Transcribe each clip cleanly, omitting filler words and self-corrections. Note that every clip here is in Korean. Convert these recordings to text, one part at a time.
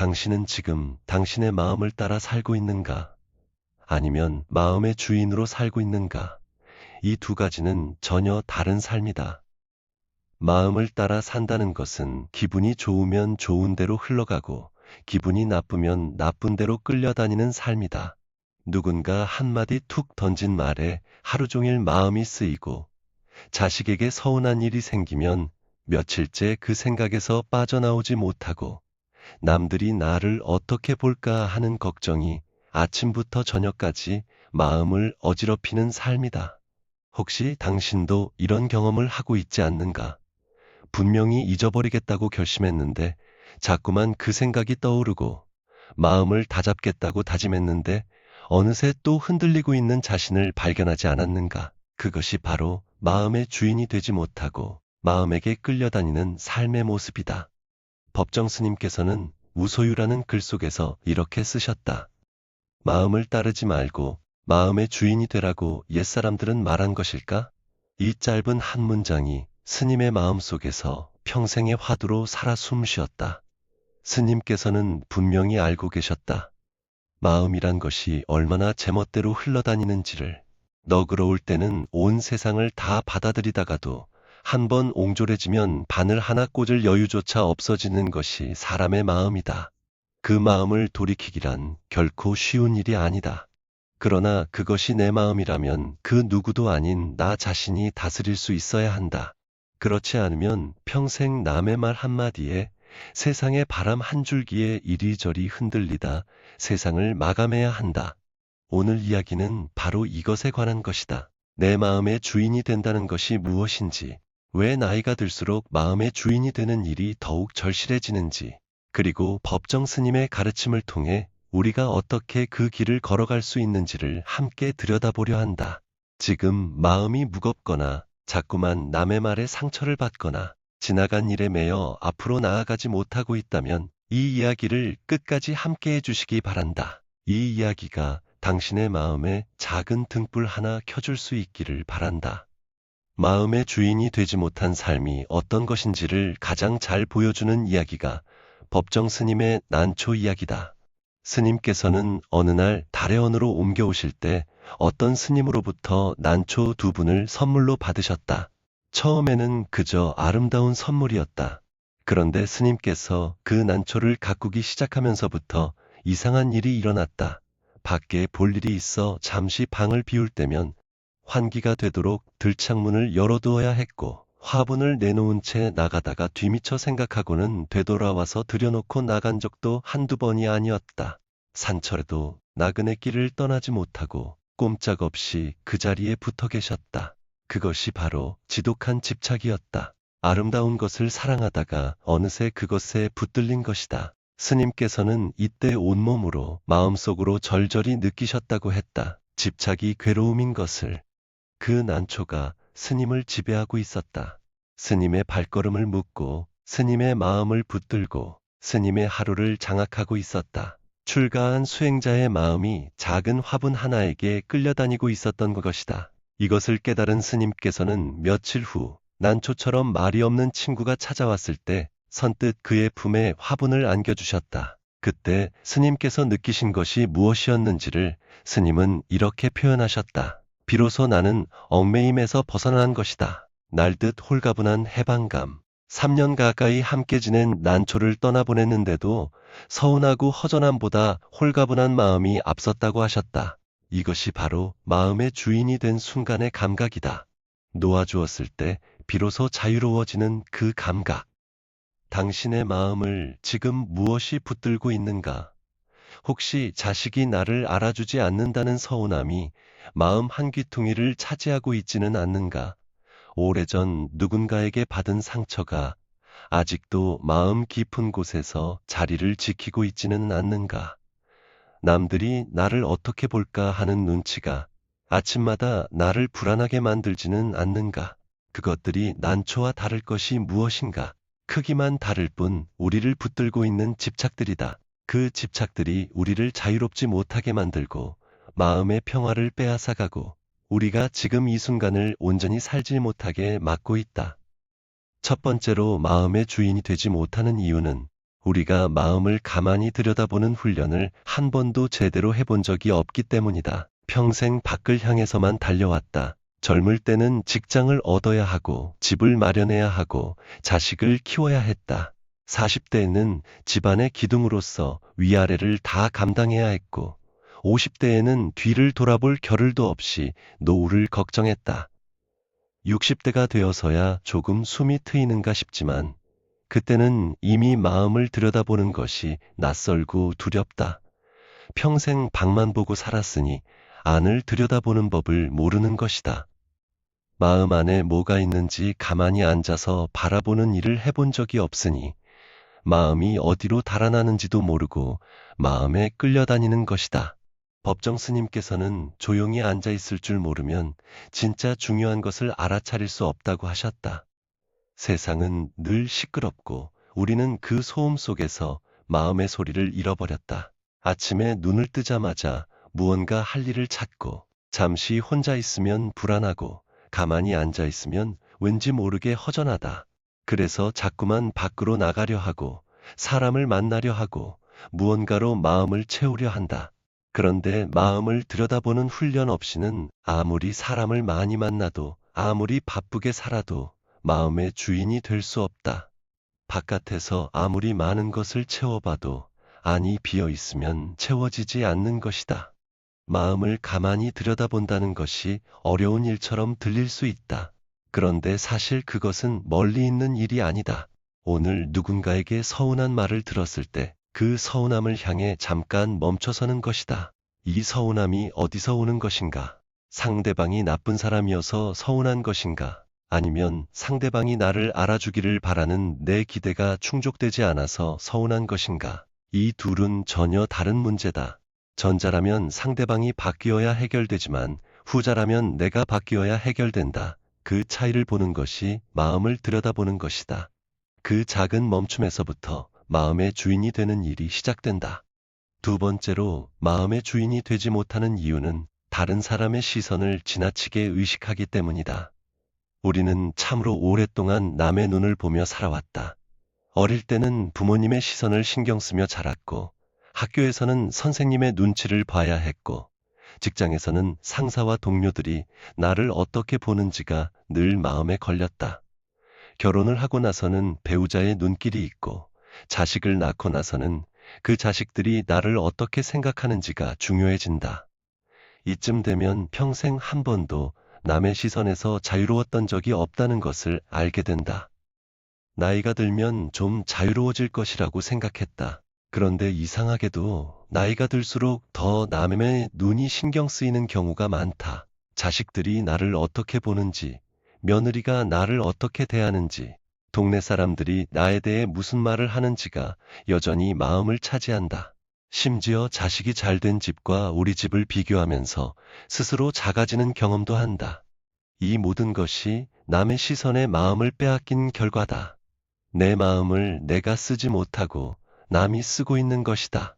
당신은 지금 당신의 마음을 따라 살고 있는가? 아니면 마음의 주인으로 살고 있는가? 이 두 가지는 전혀 다른 삶이다. 마음을 따라 산다는 것은 기분이 좋으면 좋은 대로 흘러가고 기분이 나쁘면 나쁜 대로 끌려다니는 삶이다. 누군가 한마디 툭 던진 말에 하루 종일 마음이 쓰이고 자식에게 서운한 일이 생기면 며칠째 그 생각에서 빠져나오지 못하고 남들이 나를 어떻게 볼까 하는 걱정이 아침부터 저녁까지 마음을 어지럽히는 삶이다. 혹시 당신도 이런 경험을 하고 있지 않는가? 분명히 잊어버리겠다고 결심했는데 자꾸만 그 생각이 떠오르고 마음을 다잡겠다고 다짐했는데 어느새 또 흔들리고 있는 자신을 발견하지 않았는가? 그것이 바로 마음의 주인이 되지 못하고 마음에게 끌려다니는 삶의 모습이다. 법정 스님께서는 무소유라는 글 속에서 이렇게 쓰셨다. 마음을 따르지 말고 마음의 주인이 되라고 옛사람들은 말한 것일까? 이 짧은 한 문장이 스님의 마음 속에서 평생의 화두로 살아 숨쉬었다. 스님께서는 분명히 알고 계셨다. 마음이란 것이 얼마나 제멋대로 흘러다니는지를. 너그러울 때는 온 세상을 다 받아들이다가도 한번 옹졸해지면 바늘 하나 꽂을 여유조차 없어지는 것이 사람의 마음이다. 그 마음을 돌이키기란 결코 쉬운 일이 아니다. 그러나 그것이 내 마음이라면 그 누구도 아닌 나 자신이 다스릴 수 있어야 한다. 그렇지 않으면 평생 남의 말 한마디에 세상의 바람 한 줄기에 이리저리 흔들리다 세상을 마감해야 한다. 오늘 이야기는 바로 이것에 관한 것이다. 내 마음의 주인이 된다는 것이 무엇인지, 왜 나이가 들수록 마음의 주인이 되는 일이 더욱 절실해지는지, 그리고 법정 스님의 가르침을 통해 우리가 어떻게 그 길을 걸어갈 수 있는지를 함께 들여다보려 한다. 지금 마음이 무겁거나 자꾸만 남의 말에 상처를 받거나 지나간 일에 매여 앞으로 나아가지 못하고 있다면 이 이야기를 끝까지 함께 해주시기 바란다. 이 이야기가 당신의 마음에 작은 등불 하나 켜줄 수 있기를 바란다. 마음의 주인이 되지 못한 삶이 어떤 것인지를 가장 잘 보여주는 이야기가 법정 스님의 난초 이야기다. 스님께서는 어느 날 달해원으로 옮겨오실 때 어떤 스님으로부터 난초 2분을 선물로 받으셨다. 처음에는 그저 아름다운 선물이었다. 그런데 스님께서 그 난초를 가꾸기 시작하면서부터 이상한 일이 일어났다. 밖에 볼 일이 있어 잠시 방을 비울 때면 환기가 되도록 들창문을 열어두어야 했고 화분을 내놓은 채 나가다가 뒤미처 생각하고는 되돌아와서 들여놓고 나간 적도 한두 번이 아니었다. 산철에도 나그네 길을 떠나지 못하고 꼼짝없이 그 자리에 붙어 계셨다. 그것이 바로 지독한 집착이었다. 아름다운 것을 사랑하다가 어느새 그것에 붙들린 것이다. 스님께서는 이때 온몸으로 마음속으로 절절히 느끼셨다고 했다. 집착이 괴로움인 것을. 그 난초가 스님을 지배하고 있었다. 스님의 발걸음을 묶고 스님의 마음을 붙들고 스님의 하루를 장악하고 있었다. 출가한 수행자의 마음이 작은 화분 하나에게 끌려다니고 있었던 것이다. 이것을 깨달은 스님께서는 며칠 후 난초처럼 말이 없는 친구가 찾아왔을 때 선뜻 그의 품에 화분을 안겨주셨다. 그때 스님께서 느끼신 것이 무엇이었는지를 스님은 이렇게 표현하셨다. 비로소 나는 얽매임에서 벗어난 것이다. 날듯 홀가분한 해방감. 3년 가까이 함께 지낸 난초를 떠나보냈는데도 서운하고 허전함보다 홀가분한 마음이 앞섰다고 하셨다. 이것이 바로 마음의 주인이 된 순간의 감각이다. 놓아주었을 때 비로소 자유로워지는 그 감각. 당신의 마음을 지금 무엇이 붙들고 있는가? 혹시 자식이 나를 알아주지 않는다는 서운함이 마음 한 귀퉁이를 차지하고 있지는 않는가? 오래전 누군가에게 받은 상처가 아직도 마음 깊은 곳에서 자리를 지키고 있지는 않는가? 남들이 나를 어떻게 볼까 하는 눈치가 아침마다 나를 불안하게 만들지는 않는가? 그것들이 난초와 다를 것이 무엇인가? 크기만 다를 뿐 우리를 붙들고 있는 집착들이다. 그 집착들이 우리를 자유롭지 못하게 만들고 마음의 평화를 빼앗아가고 우리가 지금 이 순간을 온전히 살지 못하게 막고 있다. 첫 번째로 마음의 주인이 되지 못하는 이유는 우리가 마음을 가만히 들여다보는 훈련을 한 번도 제대로 해본 적이 없기 때문이다. 평생 밖을 향해서만 달려왔다. 젊을 때는 직장을 얻어야 하고 집을 마련해야 하고 자식을 키워야 했다. 40대에는 집안의 기둥으로서 위아래를 다 감당해야 했고 50대에는 뒤를 돌아볼 겨를도 없이 노후를 걱정했다. 60대가 되어서야 조금 숨이 트이는가 싶지만 그때는 이미 마음을 들여다보는 것이 낯설고 두렵다. 평생 밖만 보고 살았으니 안을 들여다보는 법을 모르는 것이다. 마음 안에 뭐가 있는지 가만히 앉아서 바라보는 일을 해본 적이 없으니 마음이 어디로 달아나는지도 모르고 마음에 끌려다니는 것이다. 법정 스님께서는 조용히 앉아 있을 줄 모르면 진짜 중요한 것을 알아차릴 수 없다고 하셨다. 세상은 늘 시끄럽고 우리는 그 소음 속에서 마음의 소리를 잃어버렸다. 아침에 눈을 뜨자마자 무언가 할 일을 찾고 잠시 혼자 있으면 불안하고 가만히 앉아 있으면 왠지 모르게 허전하다. 그래서 자꾸만 밖으로 나가려 하고 사람을 만나려 하고 무언가로 마음을 채우려 한다. 그런데 마음을 들여다보는 훈련 없이는 아무리 사람을 많이 만나도 아무리 바쁘게 살아도 마음의 주인이 될 수 없다. 바깥에서 아무리 많은 것을 채워봐도 안이 비어 있으면 채워지지 않는 것이다. 마음을 가만히 들여다본다는 것이 어려운 일처럼 들릴 수 있다. 그런데 사실 그것은 멀리 있는 일이 아니다. 오늘 누군가에게 서운한 말을 들었을 때 그 서운함을 향해 잠깐 멈춰서는 것이다. 이 서운함이 어디서 오는 것인가? 상대방이 나쁜 사람이어서 서운한 것인가? 아니면 상대방이 나를 알아주기를 바라는 내 기대가 충족되지 않아서 서운한 것인가? 이 둘은 전혀 다른 문제다. 전자라면 상대방이 바뀌어야 해결되지만 후자라면 내가 바뀌어야 해결된다. 그 차이를 보는 것이 마음을 들여다보는 것이다. 그 작은 멈춤에서부터 마음의 주인이 되는 일이 시작된다. 두 번째로 마음의 주인이 되지 못하는 이유는 다른 사람의 시선을 지나치게 의식하기 때문이다. 우리는 참으로 오랫동안 남의 눈을 보며 살아왔다. 어릴 때는 부모님의 시선을 신경 쓰며 자랐고 학교에서는 선생님의 눈치를 봐야 했고 직장에서는 상사와 동료들이 나를 어떻게 보는지가 늘 마음에 걸렸다. 결혼을 하고 나서는 배우자의 눈길이 있고 자식을 낳고 나서는 그 자식들이 나를 어떻게 생각하는지가 중요해진다. 이쯤 되면 평생 한 번도 남의 시선에서 자유로웠던 적이 없다는 것을 알게 된다. 나이가 들면 좀 자유로워질 것이라고 생각했다. 그런데 이상하게도 나이가 들수록 더 남의 눈이 신경 쓰이는 경우가 많다. 자식들이 나를 어떻게 보는지, 며느리가 나를 어떻게 대하는지, 동네 사람들이 나에 대해 무슨 말을 하는지가 여전히 마음을 차지한다. 심지어 자식이 잘된 집과 우리 집을 비교하면서 스스로 작아지는 경험도 한다. 이 모든 것이 남의 시선에 마음을 빼앗긴 결과다. 내 마음을 내가 쓰지 못하고 남이 쓰고 있는 것이다.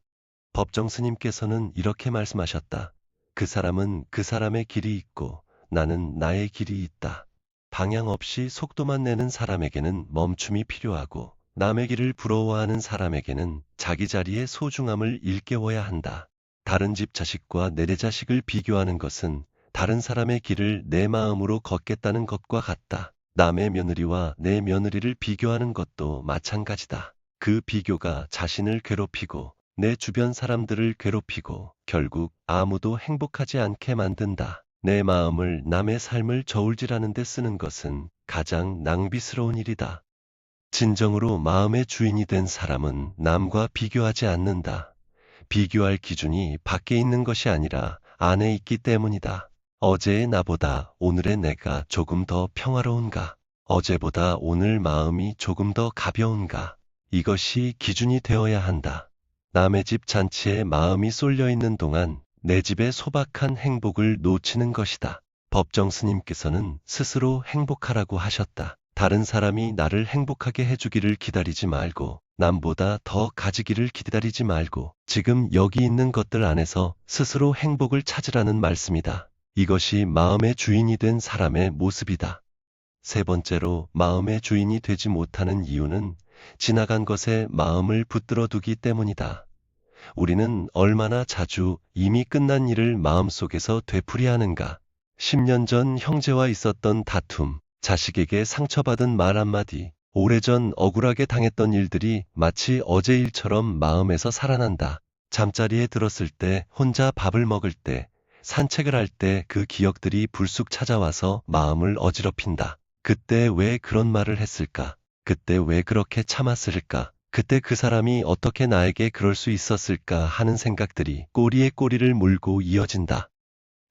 법정 스님께서는 이렇게 말씀하셨다. 그 사람은 그 사람의 길이 있고 나는 나의 길이 있다. 방향 없이 속도만 내는 사람에게는 멈춤이 필요하고 남의 길을 부러워하는 사람에게는 자기 자리의 소중함을 일깨워야 한다. 다른 집 자식과 내 자식을 비교하는 것은 다른 사람의 길을 내 마음으로 걷겠다는 것과 같다. 남의 며느리와 내 며느리를 비교하는 것도 마찬가지다. 그 비교가 자신을 괴롭히고 내 주변 사람들을 괴롭히고 결국 아무도 행복하지 않게 만든다. 내 마음을 남의 삶을 저울질하는 데 쓰는 것은 가장 낭비스러운 일이다. 진정으로 마음의 주인이 된 사람은 남과 비교하지 않는다. 비교할 기준이 밖에 있는 것이 아니라 안에 있기 때문이다. 어제의 나보다 오늘의 내가 조금 더 평화로운가? 어제보다 오늘 마음이 조금 더 가벼운가? 이것이 기준이 되어야 한다. 남의 집 잔치에 마음이 쏠려 있는 동안 내 집의 소박한 행복을 놓치는 것이다. 법정 스님께서는 스스로 행복하라고 하셨다. 다른 사람이 나를 행복하게 해주기를 기다리지 말고 남보다 더 가지기를 기다리지 말고 지금 여기 있는 것들 안에서 스스로 행복을 찾으라는 말씀이다. 이것이 마음의 주인이 된 사람의 모습이다. 세 번째로 마음의 주인이 되지 못하는 이유는 지나간 것에 마음을 붙들어 두기 때문이다. 우리는 얼마나 자주 이미 끝난 일을 마음속에서 되풀이하는가. 10년 전 형제와 있었던 다툼, 자식에게 상처받은 말 한마디, 오래전 억울하게 당했던 일들이 마치 어제 일처럼 마음에서 살아난다. 잠자리에 들었을 때, 혼자 밥을 먹을 때, 산책을 할 때 그 기억들이 불쑥 찾아와서 마음을 어지럽힌다. 그때 왜 그런 말을 했을까? 그때 왜 그렇게 참았을까? 그때 그 사람이 어떻게 나에게 그럴 수 있었을까 하는 생각들이 꼬리에 꼬리를 물고 이어진다.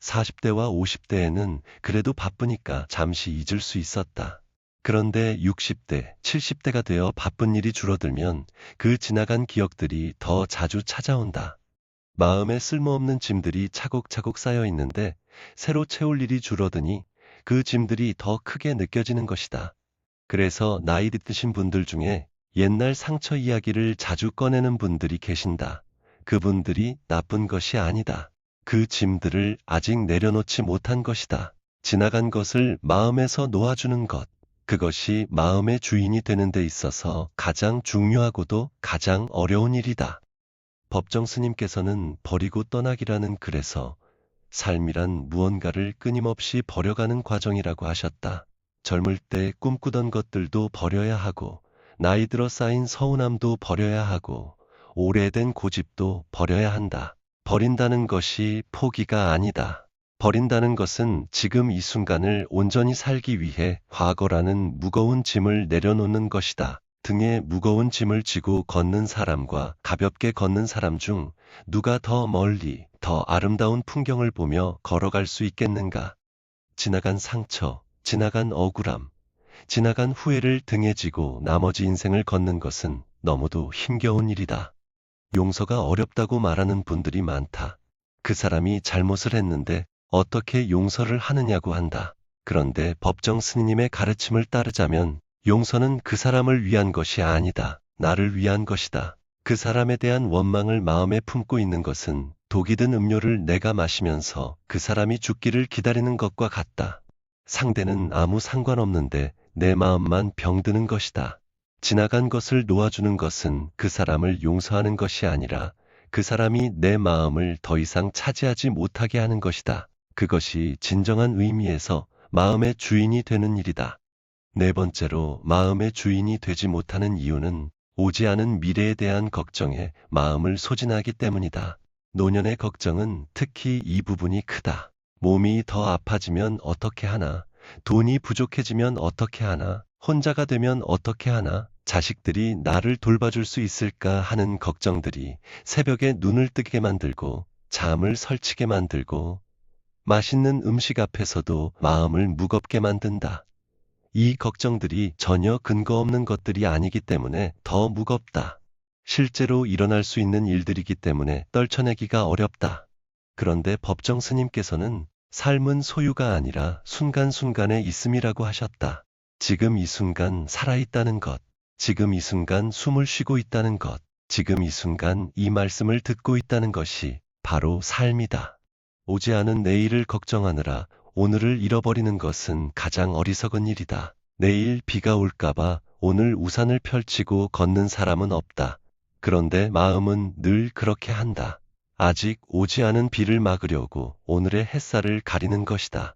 40대와 50대에는 그래도 바쁘니까 잠시 잊을 수 있었다. 그런데 60대, 70대가 되어 바쁜 일이 줄어들면 그 지나간 기억들이 더 자주 찾아온다. 마음에 쓸모없는 짐들이 차곡차곡 쌓여 있는데 새로 채울 일이 줄어드니 그 짐들이 더 크게 느껴지는 것이다. 그래서 나이 드신 분들 중에 옛날 상처 이야기를 자주 꺼내는 분들이 계신다. 그분들이 나쁜 것이 아니다. 그 짐들을 아직 내려놓지 못한 것이다. 지나간 것을 마음에서 놓아주는 것. 그것이 마음의 주인이 되는 데 있어서 가장 중요하고도 가장 어려운 일이다. 법정 스님께서는 버리고 떠나기라는 글에서 삶이란 무언가를 끊임없이 버려가는 과정이라고 하셨다. 젊을 때 꿈꾸던 것들도 버려야 하고, 나이 들어 쌓인 서운함도 버려야 하고, 오래된 고집도 버려야 한다. 버린다는 것이 포기가 아니다. 버린다는 것은 지금 이 순간을 온전히 살기 위해 과거라는 무거운 짐을 내려놓는 것이다. 등에 무거운 짐을 지고 걷는 사람과 가볍게 걷는 사람 중 누가 더 멀리, 더 아름다운 풍경을 보며 걸어갈 수 있겠는가? 지나간 상처, 지나간 억울함, 지나간 후회를 등에 지고 나머지 인생을 걷는 것은 너무도 힘겨운 일이다. 용서가 어렵다고 말하는 분들이 많다. 그 사람이 잘못을 했는데 어떻게 용서를 하느냐고 한다. 그런데 법정 스님의 가르침을 따르자면 용서는 그 사람을 위한 것이 아니다. 나를 위한 것이다. 그 사람에 대한 원망을 마음에 품고 있는 것은 독이 든 음료를 내가 마시면서 그 사람이 죽기를 기다리는 것과 같다. 상대는 아무 상관없는데 내 마음만 병드는 것이다. 지나간 것을 놓아주는 것은 그 사람을 용서하는 것이 아니라 그 사람이 내 마음을 더 이상 차지하지 못하게 하는 것이다. 그것이 진정한 의미에서 마음의 주인이 되는 일이다. 네 번째로 마음의 주인이 되지 못하는 이유는 오지 않은 미래에 대한 걱정에 마음을 소진하기 때문이다. 노년의 걱정은 특히 이 부분이 크다. 몸이 더 아파지면 어떻게 하나? 돈이 부족해지면 어떻게 하나? 혼자가 되면 어떻게 하나? 자식들이 나를 돌봐줄 수 있을까 하는 걱정들이 새벽에 눈을 뜨게 만들고 잠을 설치게 만들고 맛있는 음식 앞에서도 마음을 무겁게 만든다. 이 걱정들이 전혀 근거 없는 것들이 아니기 때문에 더 무겁다. 실제로 일어날 수 있는 일들이기 때문에 떨쳐내기가 어렵다. 그런데 법정 스님께서는 삶은 소유가 아니라 순간순간에 있음이라고 하셨다. 지금 이 순간 살아있다는 것, 지금 이 순간 숨을 쉬고 있다는 것, 지금 이 순간 이 말씀을 듣고 있다는 것이 바로 삶이다. 오지 않은 내일을 걱정하느라 오늘을 잃어버리는 것은 가장 어리석은 일이다. 내일 비가 올까봐 오늘 우산을 펼치고 걷는 사람은 없다. 그런데 마음은 늘 그렇게 한다. 아직 오지 않은 비를 막으려고 오늘의 햇살을 가리는 것이다.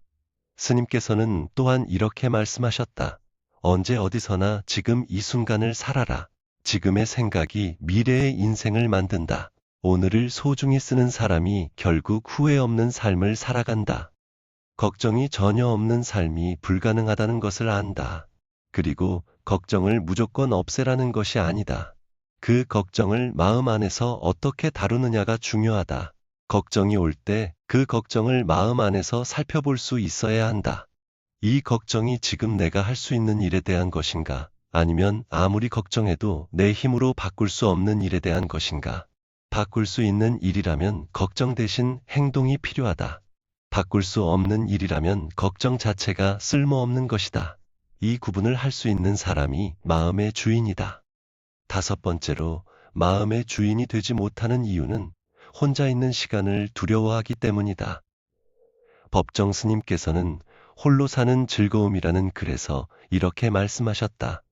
스님께서는 또한 이렇게 말씀하셨다. 언제 어디서나 지금 이 순간을 살아라. 지금의 생각이 미래의 인생을 만든다. 오늘을 소중히 쓰는 사람이 결국 후회 없는 삶을 살아간다. 걱정이 전혀 없는 삶이 불가능하다는 것을 안다. 그리고 걱정을 무조건 없애라는 것이 아니다. 그 걱정을 마음 안에서 어떻게 다루느냐가 중요하다. 걱정이 올 때 그 걱정을 마음 안에서 살펴볼 수 있어야 한다. 이 걱정이 지금 내가 할 수 있는 일에 대한 것인가? 아니면 아무리 걱정해도 내 힘으로 바꿀 수 없는 일에 대한 것인가? 바꿀 수 있는 일이라면 걱정 대신 행동이 필요하다. 바꿀 수 없는 일이라면 걱정 자체가 쓸모없는 것이다. 이 구분을 할 수 있는 사람이 마음의 주인이다. 다섯 번째로 마음의 주인이 되지 못하는 이유는 혼자 있는 시간을 두려워하기 때문이다. 법정 스님께서는 홀로 사는 즐거움이라는 글에서 이렇게 말씀하셨다.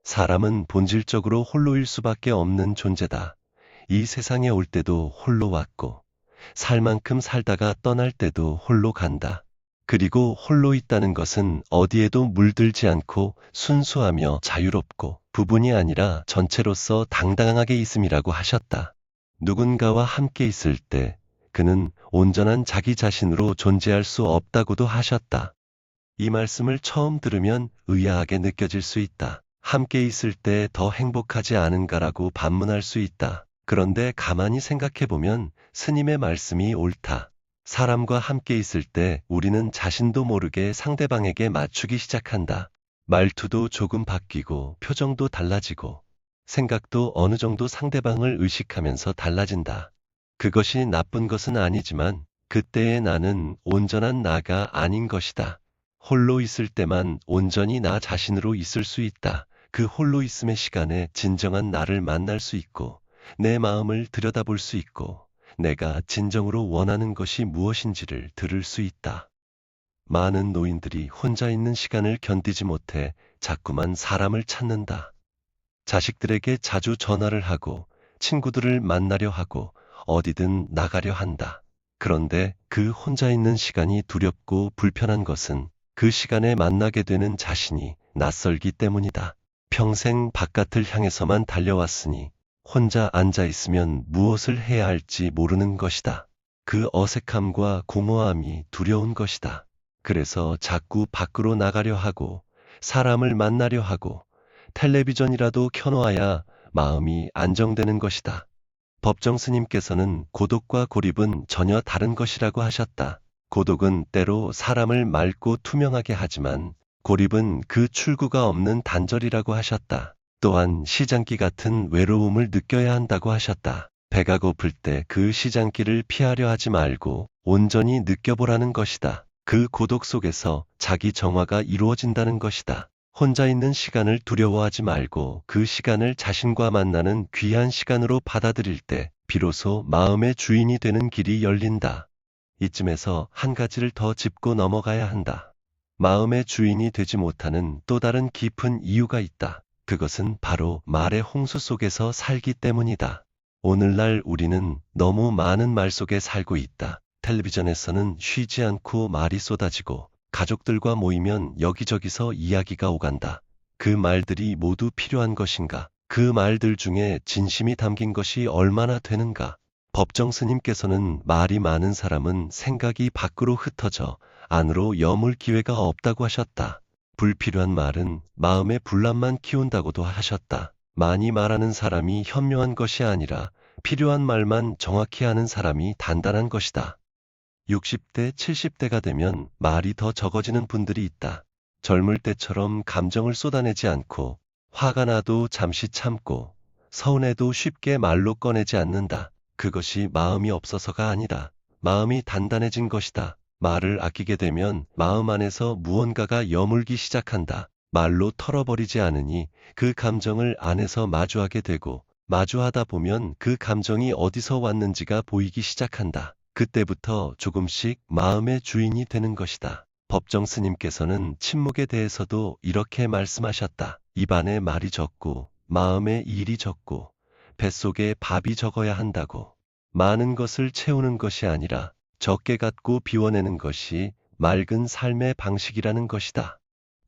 사람은 본질적으로 홀로일 수밖에 없는 존재다. 이 세상에 올 때도 홀로 왔고, 살 만큼 살다가 떠날 때도 홀로 간다. 그리고 홀로 있다는 것은 어디에도 물들지 않고 순수하며 자유롭고 부분이 아니라 전체로서 당당하게 있음이라고 하셨다. 누군가와 함께 있을 때 그는 온전한 자기 자신으로 존재할 수 없다고도 하셨다. 이 말씀을 처음 들으면 의아하게 느껴질 수 있다. 함께 있을 때 더 행복하지 않은가라고 반문할 수 있다. 그런데 가만히 생각해보면 스님의 말씀이 옳다. 사람과 함께 있을 때 우리는 자신도 모르게 상대방에게 맞추기 시작한다. 말투도 조금 바뀌고 표정도 달라지고 생각도 어느 정도 상대방을 의식하면서 달라진다. 그것이 나쁜 것은 아니지만 그때의 나는 온전한 나가 아닌 것이다. 홀로 있을 때만 온전히 나 자신으로 있을 수 있다. 그 홀로 있음의 시간에 진정한 나를 만날 수 있고 내 마음을 들여다볼 수 있고 내가 진정으로 원하는 것이 무엇인지를 들을 수 있다. 많은 노인들이 혼자 있는 시간을 견디지 못해 자꾸만 사람을 찾는다. 자식들에게 자주 전화를 하고 친구들을 만나려 하고 어디든 나가려 한다. 그런데 그 혼자 있는 시간이 두렵고 불편한 것은 그 시간에 만나게 되는 자신이 낯설기 때문이다. 평생 바깥을 향해서만 달려왔으니 혼자 앉아 있으면 무엇을 해야 할지 모르는 것이다. 그 어색함과 공허함이 두려운 것이다. 그래서 자꾸 밖으로 나가려 하고 사람을 만나려 하고 텔레비전이라도 켜놓아야 마음이 안정되는 것이다. 법정 스님께서는 고독과 고립은 전혀 다른 것이라고 하셨다. 고독은 때로 사람을 맑고 투명하게 하지만 고립은 그 출구가 없는 단절이라고 하셨다. 또한 시장기 같은 외로움을 느껴야 한다고 하셨다. 배가 고플 때 그 시장기를 피하려 하지 말고 온전히 느껴보라는 것이다. 그 고독 속에서 자기 정화가 이루어진다는 것이다. 혼자 있는 시간을 두려워하지 말고 그 시간을 자신과 만나는 귀한 시간으로 받아들일 때 비로소 마음의 주인이 되는 길이 열린다. 이쯤에서 한 가지를 더 짚고 넘어가야 한다. 마음의 주인이 되지 못하는 또 다른 깊은 이유가 있다. 그것은 바로 말의 홍수 속에서 살기 때문이다. 오늘날 우리는 너무 많은 말 속에 살고 있다. 텔레비전에서는 쉬지 않고 말이 쏟아지고 가족들과 모이면 여기저기서 이야기가 오간다. 그 말들이 모두 필요한 것인가? 그 말들 중에 진심이 담긴 것이 얼마나 되는가? 법정 스님께서는 말이 많은 사람은 생각이 밖으로 흩어져 안으로 여물 기회가 없다고 하셨다. 불필요한 말은 마음의 분란만 키운다고도 하셨다. 많이 말하는 사람이 현명한 것이 아니라 필요한 말만 정확히 하는 사람이 단단한 것이다. 60대, 70대가 되면 말이 더 적어지는 분들이 있다. 젊을 때처럼 감정을 쏟아내지 않고 화가 나도 잠시 참고 서운해도 쉽게 말로 꺼내지 않는다. 그것이 마음이 없어서가 아니라 마음이 단단해진 것이다. 말을 아끼게 되면 마음 안에서 무언가가 여물기 시작한다. 말로 털어버리지 않으니 그 감정을 안에서 마주하게 되고 마주하다 보면 그 감정이 어디서 왔는지가 보이기 시작한다. 그때부터 조금씩 마음의 주인이 되는 것이다. 법정 스님께서는 침묵에 대해서도 이렇게 말씀하셨다. 입안에 말이 적고 마음에 일이 적고 뱃속에 밥이 적어야 한다고. 많은 것을 채우는 것이 아니라 적게 갖고 비워내는 것이 맑은 삶의 방식이라는 것이다.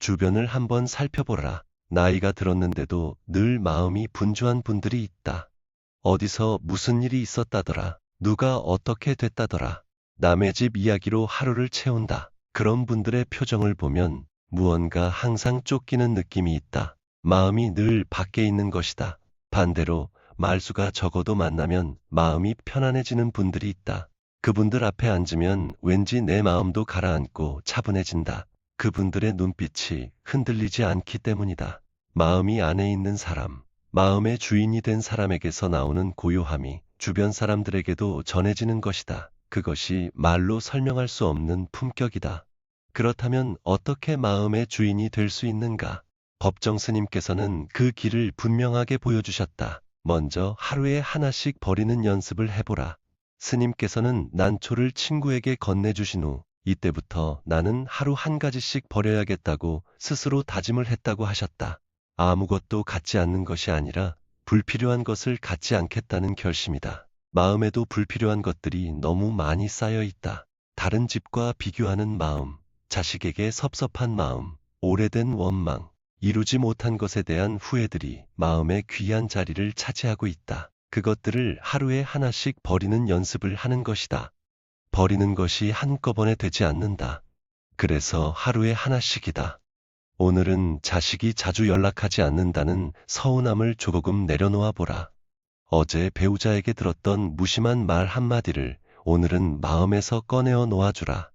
주변을 한번 살펴보라. 나이가 들었는데도 늘 마음이 분주한 분들이 있다. 어디서 무슨 일이 있었다더라. 누가 어떻게 됐다더라. 남의 집 이야기로 하루를 채운다. 그런 분들의 표정을 보면 무언가 항상 쫓기는 느낌이 있다. 마음이 늘 밖에 있는 것이다. 반대로 말수가 적어도 만나면 마음이 편안해지는 분들이 있다. 그분들 앞에 앉으면 왠지 내 마음도 가라앉고 차분해진다. 그분들의 눈빛이 흔들리지 않기 때문이다. 마음이 안에 있는 사람, 마음의 주인이 된 사람에게서 나오는 고요함이 주변 사람들에게도 전해지는 것이다. 그것이 말로 설명할 수 없는 품격이다. 그렇다면 어떻게 마음의 주인이 될 수 있는가? 법정 스님께서는 그 길을 분명하게 보여주셨다. 먼저 하루에 하나씩 버리는 연습을 해보라. 스님께서는 난초를 친구에게 건네주신 후 이때부터 나는 하루 한 가지씩 버려야겠다고 스스로 다짐을 했다고 하셨다. 아무것도 갖지 않는 것이 아니라 불필요한 것을 갖지 않겠다는 결심이다. 마음에도 불필요한 것들이 너무 많이 쌓여 있다. 다른 집과 비교하는 마음, 자식에게 섭섭한 마음, 오래된 원망, 이루지 못한 것에 대한 후회들이 마음의 귀한 자리를 차지하고 있다. 그것들을 하루에 하나씩 버리는 연습을 하는 것이다. 버리는 것이 한꺼번에 되지 않는다. 그래서 하루에 하나씩이다. 오늘은 자식이 자주 연락하지 않는다는 서운함을 조금 내려놓아 보라. 어제 배우자에게 들었던 무심한 말 한마디를 오늘은 마음에서 꺼내어 놓아주라.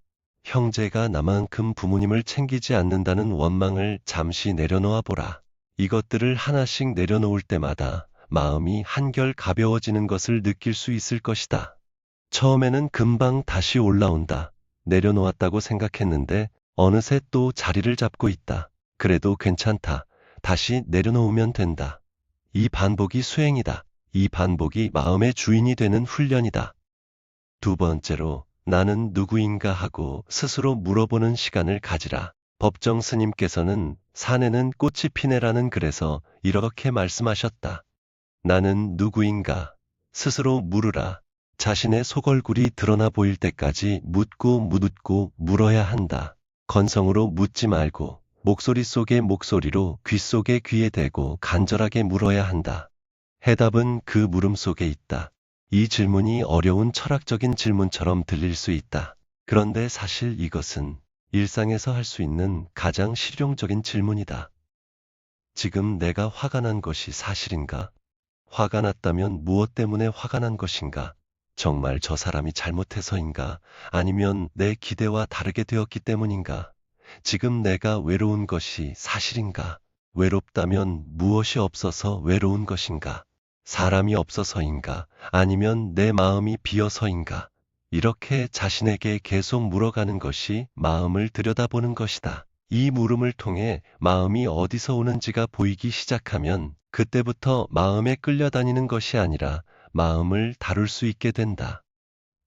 형제가 나만큼 부모님을 챙기지 않는다는 원망을 잠시 내려놓아 보라. 이것들을 하나씩 내려놓을 때마다 마음이 한결 가벼워지는 것을 느낄 수 있을 것이다. 처음에는 금방 다시 올라온다. 내려놓았다고 생각했는데 어느새 또 자리를 잡고 있다. 그래도 괜찮다. 다시 내려놓으면 된다. 이 반복이 수행이다. 이 반복이 마음의 주인이 되는 훈련이다. 두 번째로 나는 누구인가 하고 스스로 물어보는 시간을 가지라. 법정 스님께서는 산에는 꽃이 피네라는 글에서 이렇게 말씀하셨다. 나는 누구인가? 스스로 물으라. 자신의 속얼굴이 드러나 보일 때까지 묻고 묻고 물어야 한다. 건성으로 묻지 말고 목소리 속의 목소리로 귀 속의 귀에 대고 간절하게 물어야 한다. 해답은 그 물음 속에 있다. 이 질문이 어려운 철학적인 질문처럼 들릴 수 있다. 그런데 사실 이것은 일상에서 할 수 있는 가장 실용적인 질문이다. 지금 내가 화가 난 것이 사실인가? 화가 났다면 무엇 때문에 화가 난 것인가? 정말 저 사람이 잘못해서인가? 아니면 내 기대와 다르게 되었기 때문인가? 지금 내가 외로운 것이 사실인가? 외롭다면 무엇이 없어서 외로운 것인가? 사람이 없어서인가? 아니면 내 마음이 비어서인가? 이렇게 자신에게 계속 물어가는 것이 마음을 들여다보는 것이다. 이 물음을 통해 마음이 어디서 오는지가 보이기 시작하면 그때부터 마음에 끌려다니는 것이 아니라 마음을 다룰 수 있게 된다.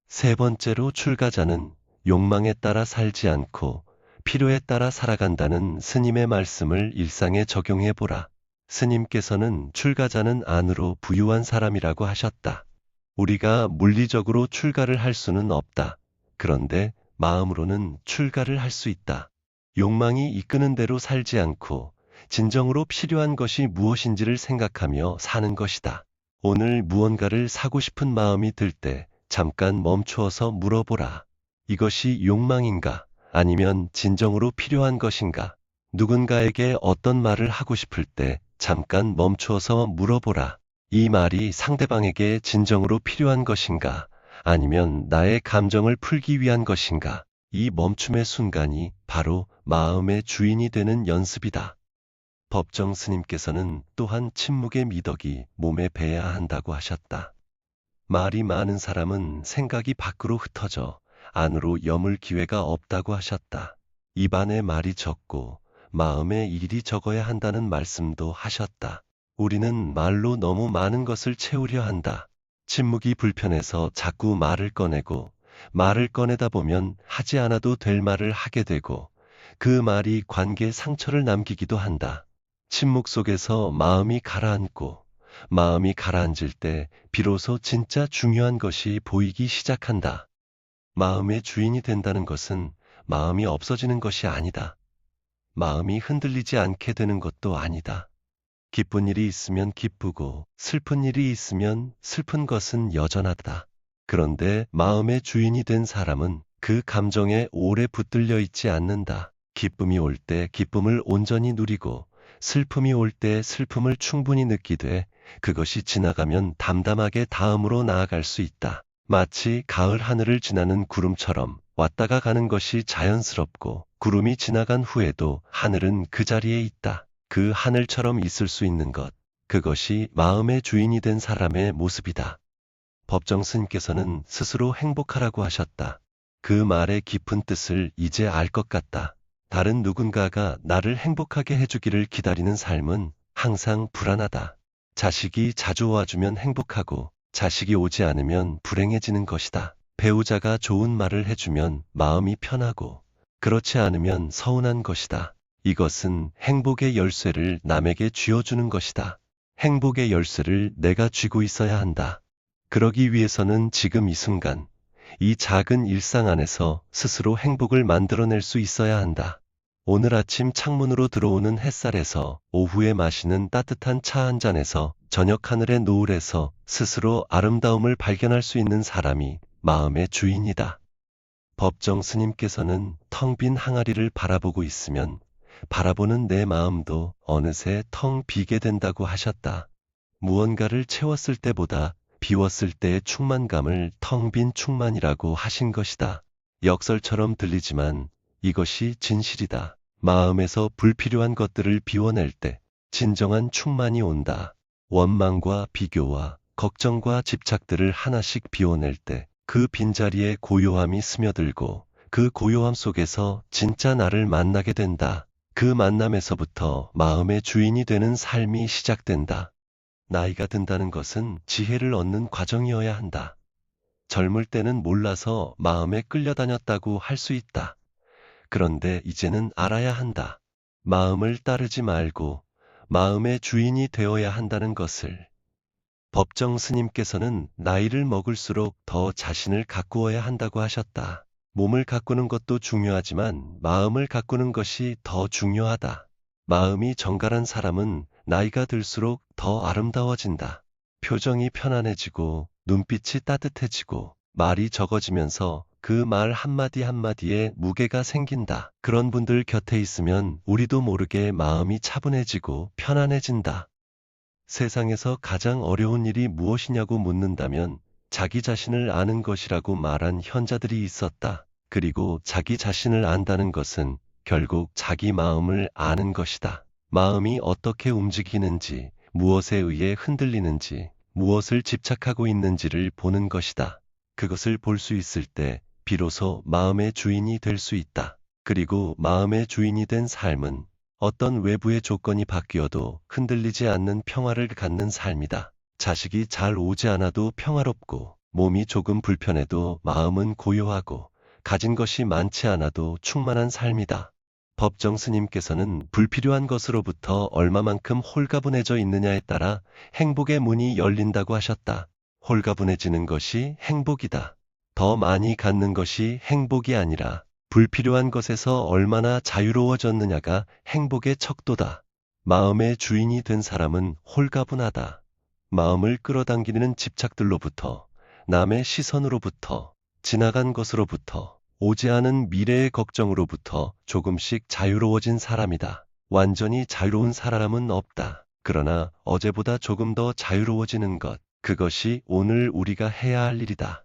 세 번째로 출가자는 욕망에 따라 살지 않고 필요에 따라 살아간다는 스님의 말씀을 일상에 적용해 보라. 스님께서는 출가자는 안으로 부유한 사람이라고 하셨다. 우리가 물리적으로 출가를 할 수는 없다. 그런데 마음으로는 출가를 할 수 있다. 욕망이 이끄는 대로 살지 않고 진정으로 필요한 것이 무엇인지를 생각하며 사는 것이다. 오늘 무언가를 사고 싶은 마음이 들 때 잠깐 멈추어서 물어보라. 이것이 욕망인가? 아니면 진정으로 필요한 것인가? 누군가에게 어떤 말을 하고 싶을 때 잠깐 멈추어서 물어보라. 이 말이 상대방에게 진정으로 필요한 것인가? 아니면 나의 감정을 풀기 위한 것인가? 이 멈춤의 순간이 바로 마음의 주인이 되는 연습이다. 법정 스님께서는 또한 침묵의 미덕이 몸에 배야 한다고 하셨다. 말이 많은 사람은 생각이 밖으로 흩어져 안으로 여물 기회가 없다고 하셨다. 입안에 말이 적고 마음에 일이 적어야 한다는 말씀도 하셨다. 우리는 말로 너무 많은 것을 채우려 한다. 침묵이 불편해서 자꾸 말을 꺼내고 말을 꺼내다 보면 하지 않아도 될 말을 하게 되고 그 말이 관계에 상처를 남기기도 한다. 침묵 속에서 마음이 가라앉고 마음이 가라앉을 때 비로소 진짜 중요한 것이 보이기 시작한다. 마음의 주인이 된다는 것은 마음이 없어지는 것이 아니다. 마음이 흔들리지 않게 되는 것도 아니다. 기쁜 일이 있으면 기쁘고 슬픈 일이 있으면 슬픈 것은 여전하다. 그런데 마음의 주인이 된 사람은 그 감정에 오래 붙들려 있지 않는다. 기쁨이 올 때 기쁨을 온전히 누리고 슬픔이 올 때 슬픔을 충분히 느끼되 그것이 지나가면 담담하게 다음으로 나아갈 수 있다. 마치 가을 하늘을 지나는 구름처럼 왔다가 가는 것이 자연스럽고 구름이 지나간 후에도 하늘은 그 자리에 있다. 그 하늘처럼 있을 수 있는 것, 그것이 마음의 주인이 된 사람의 모습이다. 법정 스님께서는 스스로 행복하라고 하셨다. 그 말의 깊은 뜻을 이제 알 것 같다. 다른 누군가가 나를 행복하게 해주기를 기다리는 삶은 항상 불안하다. 자식이 자주 와주면 행복하고 자식이 오지 않으면 불행해지는 것이다. 배우자가 좋은 말을 해주면 마음이 편하고 그렇지 않으면 서운한 것이다. 이것은 행복의 열쇠를 남에게 쥐어주는 것이다. 행복의 열쇠를 내가 쥐고 있어야 한다. 그러기 위해서는 지금 이 순간, 이 작은 일상 안에서 스스로 행복을 만들어낼 수 있어야 한다. 오늘 아침 창문으로 들어오는 햇살에서, 오후에 마시는 따뜻한 차 한 잔에서, 저녁 하늘의 노을에서 스스로 아름다움을 발견할 수 있는 사람이 마음의 주인이다. 법정 스님께서는 텅 빈 항아리를 바라보고 있으면 바라보는 내 마음도 어느새 텅 비게 된다고 하셨다. 무언가를 채웠을 때보다 비웠을 때의 충만감을 텅 빈 충만이라고 하신 것이다. 역설처럼 들리지만 이것이 진실이다. 마음에서 불필요한 것들을 비워낼 때 진정한 충만이 온다. 원망과 비교와 걱정과 집착들을 하나씩 비워낼 때 그 빈자리에 고요함이 스며들고 그 고요함 속에서 진짜 나를 만나게 된다. 그 만남에서부터 마음의 주인이 되는 삶이 시작된다. 나이가 든다는 것은 지혜를 얻는 과정이어야 한다. 젊을 때는 몰라서 마음에 끌려다녔다고 할 수 있다. 그런데 이제는 알아야 한다. 마음을 따르지 말고 마음의 주인이 되어야 한다는 것을. 법정 스님께서는 나이를 먹을수록 더 자신을 가꾸어야 한다고 하셨다. 몸을 가꾸는 것도 중요하지만 마음을 가꾸는 것이 더 중요하다. 마음이 정갈한 사람은 나이가 들수록 더 아름다워진다. 표정이 편안해지고 눈빛이 따뜻해지고 말이 적어지면서 그 말 한마디 한마디에 무게가 생긴다. 그런 분들 곁에 있으면 우리도 모르게 마음이 차분해지고 편안해진다. 세상에서 가장 어려운 일이 무엇이냐고 묻는다면 자기 자신을 아는 것이라고 말한 현자들이 있었다. 그리고 자기 자신을 안다는 것은 결국 자기 마음을 아는 것이다. 마음이 어떻게 움직이는지, 무엇에 의해 흔들리는지, 무엇을 집착하고 있는지를 보는 것이다. 그것을 볼 수 있을 때 비로소 마음의 주인이 될 수 있다. 그리고 마음의 주인이 된 삶은 어떤 외부의 조건이 바뀌어도 흔들리지 않는 평화를 갖는 삶이다. 자식이 잘 오지 않아도 평화롭고, 몸이 조금 불편해도 마음은 고요하고, 가진 것이 많지 않아도 충만한 삶이다. 법정 스님께서는 불필요한 것으로부터 얼마만큼 홀가분해져 있느냐에 따라 행복의 문이 열린다고 하셨다. 홀가분해지는 것이 행복이다. 더 많이 갖는 것이 행복이 아니라 불필요한 것에서 얼마나 자유로워졌느냐가 행복의 척도다. 마음의 주인이 된 사람은 홀가분하다. 마음을 끌어당기는 집착들로부터, 남의 시선으로부터, 지나간 것으로부터, 오지 않은 미래의 걱정으로부터 조금씩 자유로워진 사람이다. 완전히 자유로운 사람은 없다. 그러나 어제보다 조금 더 자유로워지는 것, 그것이 오늘 우리가 해야 할 일이다.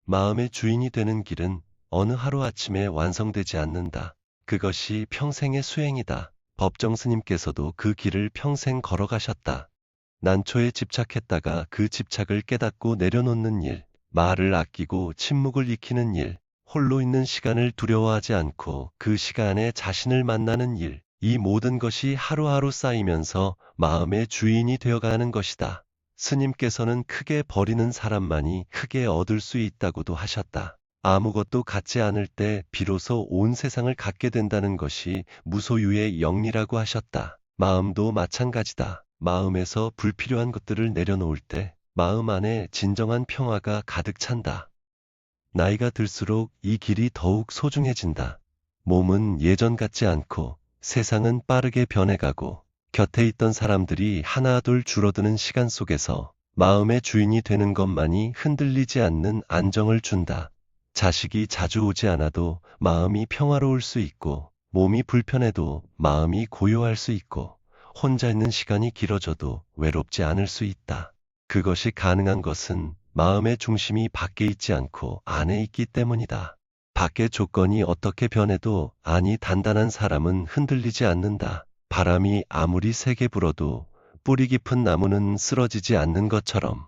마음의 주인이 되는 길은 어느 하루아침에 완성되지 않는다. 그것이 평생의 수행이다. 법정 스님께서도 그 길을 평생 걸어가셨다. 난초에 집착했다가 그 집착을 깨닫고 내려놓는 일, 말을 아끼고 침묵을 익히는 일, 홀로 있는 시간을 두려워하지 않고 그 시간에 자신을 만나는 일, 이 모든 것이 하루하루 쌓이면서 마음의 주인이 되어가는 것이다. 스님께서는 크게 버리는 사람만이 크게 얻을 수 있다고도 하셨다. 아무것도 갖지 않을 때 비로소 온 세상을 갖게 된다는 것이 무소유의 영리라고 하셨다. 마음도 마찬가지다. 마음에서 불필요한 것들을 내려놓을 때 마음 안에 진정한 평화가 가득 찬다. 나이가 들수록 이 길이 더욱 소중해진다. 몸은 예전 같지 않고 세상은 빠르게 변해가고 곁에 있던 사람들이 하나둘 줄어드는 시간 속에서 마음의 주인이 되는 것만이 흔들리지 않는 안정을 준다. 자식이 자주 오지 않아도 마음이 평화로울 수 있고, 몸이 불편해도 마음이 고요할 수 있고, 혼자 있는 시간이 길어져도 외롭지 않을 수 있다. 그것이 가능한 것은 마음의 중심이 밖에 있지 않고 안에 있기 때문이다. 밖의 조건이 어떻게 변해도 안이 단단한 사람은 흔들리지 않는다. 바람이 아무리 세게 불어도 뿌리 깊은 나무는 쓰러지지 않는 것처럼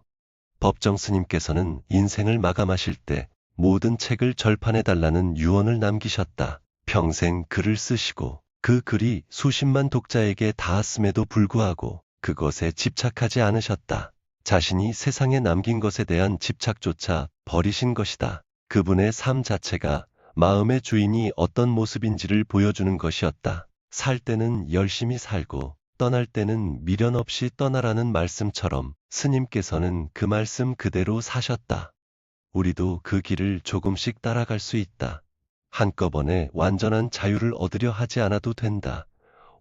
법정 스님께서는 인생을 마감하실 때 모든 책을 절판해달라는 유언을 남기셨다. 평생 글을 쓰시고 그 글이 수십만 독자에게 닿았음에도 불구하고 그것에 집착하지 않으셨다. 자신이 세상에 남긴 것에 대한 집착조차 버리신 것이다. 그분의 삶 자체가 마음의 주인이 어떤 모습인지를 보여주는 것이었다. 살 때는 열심히 살고 떠날 때는 미련 없이 떠나라는 말씀처럼 스님께서는 그 말씀 그대로 사셨다. 우리도 그 길을 조금씩 따라갈 수 있다. 한꺼번에 완전한 자유를 얻으려 하지 않아도 된다.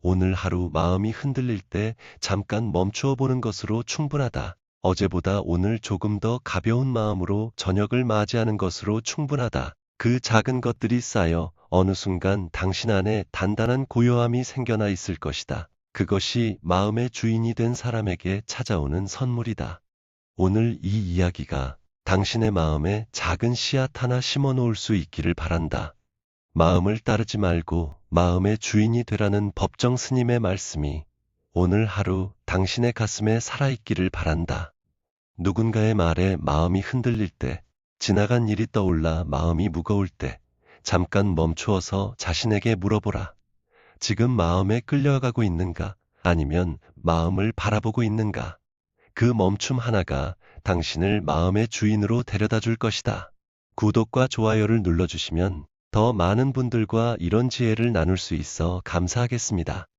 오늘 하루 마음이 흔들릴 때 잠깐 멈추어 보는 것으로 충분하다. 어제보다 오늘 조금 더 가벼운 마음으로 저녁을 맞이하는 것으로 충분하다. 그 작은 것들이 쌓여 어느 순간 당신 안에 단단한 고요함이 생겨나 있을 것이다. 그것이 마음의 주인이 된 사람에게 찾아오는 선물이다. 오늘 이 이야기가 당신의 마음에 작은 씨앗 하나 심어 놓을 수 있기를 바란다. 마음을 따르지 말고 마음의 주인이 되라는 법정 스님의 말씀이 오늘 하루 당신의 가슴에 살아있기를 바란다. 누군가의 말에 마음이 흔들릴 때, 지나간 일이 떠올라 마음이 무거울 때, 잠깐 멈추어서 자신에게 물어보라. 지금 마음에 끌려가고 있는가? 아니면 마음을 바라보고 있는가? 그 멈춤 하나가 당신을 마음의 주인으로 데려다 줄 것이다. 구독과 좋아요를 눌러주시면 더 많은 분들과 이런 지혜를 나눌 수 있어 감사하겠습니다.